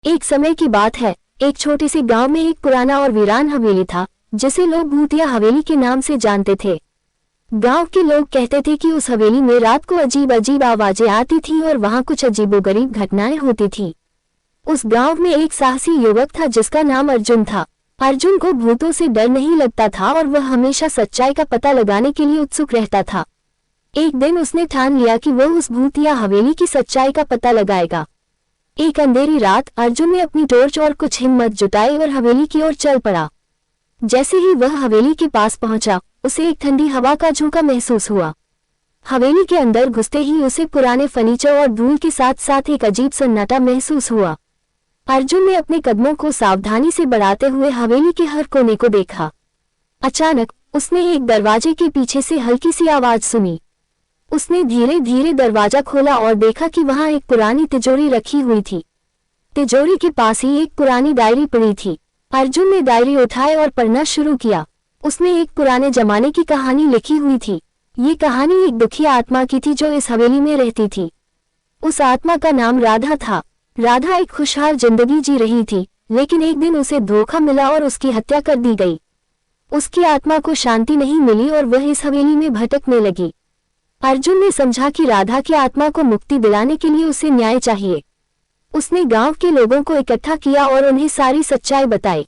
एक समय की बात है, एक छोटे से गांव में एक पुराना और वीरान हवेली था, जिसे लोग भूतिया हवेली के नाम से जानते थे। गांव के लोग कहते थे कि उस हवेली में रात को अजीब अजीब आवाजें आती थीं और वहां कुछ अजीबोगरीब घटनाएं होती थीं। उस गांव में एक साहसी युवक था जिसका नाम अर्जुन था। अर्जुन को भूतों से डर नहीं लगता था और वह हमेशा सच्चाई का पता लगाने के लिए उत्सुक रहता था। एक दिन उसने ठान लिया कि वह उस भूतिया हवेली की सच्चाई का पता लगाएगा। एक अंधेरी रात अर्जुन ने अपनी टॉर्च और कुछ हिम्मत जुटाई और हवेली की ओर चल पड़ा। जैसे ही वह हवेली के पास पहुंचा, उसे एक ठंडी हवा का झोंका महसूस हुआ। हवेली के अंदर घुसते ही उसे पुराने फर्नीचर और धूल के साथ साथ एक अजीब सन्नाटा महसूस हुआ। अर्जुन ने अपने कदमों को सावधानी से बढ़ाते हुए हवेली के हर कोने को देखा। अचानक उसने एक दरवाजे के पीछे से हल्की सी आवाज सुनी। उसने धीरे धीरे दरवाजा खोला और देखा कि वहां एक पुरानी तिजोरी रखी हुई थी। तिजोरी के पास ही एक पुरानी डायरी पड़ी थी। अर्जुन ने डायरी उठाई और पढ़ना शुरू किया। उसने एक पुराने जमाने की कहानी लिखी हुई थी। ये कहानी एक दुखी आत्मा की थी जो इस हवेली में रहती थी। उस आत्मा का नाम राधा था। राधा एक खुशहाल जिंदगी जी रही थी, लेकिन एक दिन उसे धोखा मिला और उसकी हत्या कर दी गई। उसकी आत्मा को शांति नहीं मिली और वह इस हवेली में भटकने लगी। अर्जुन ने समझा कि राधा की आत्मा को मुक्ति दिलाने के लिए उसे न्याय चाहिए। उसने गांव के लोगों को इकट्ठा किया और उन्हें सारी सच्चाई बताई।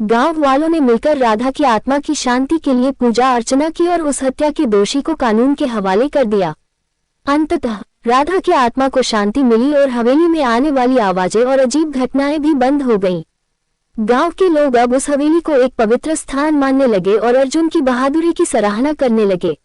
गांव वालों ने मिलकर राधा की आत्मा की शांति के लिए पूजा अर्चना की और उस हत्या के दोषी को कानून के हवाले कर दिया। अंततः राधा की आत्मा को शांति मिली और हवेली में आने वाली आवाजें और अजीब घटनाएं भी बंद हो गईं। गांव के लोग अब उस हवेली को एक पवित्र स्थान मानने लगे और अर्जुन की बहादुरी की सराहना करने लगे।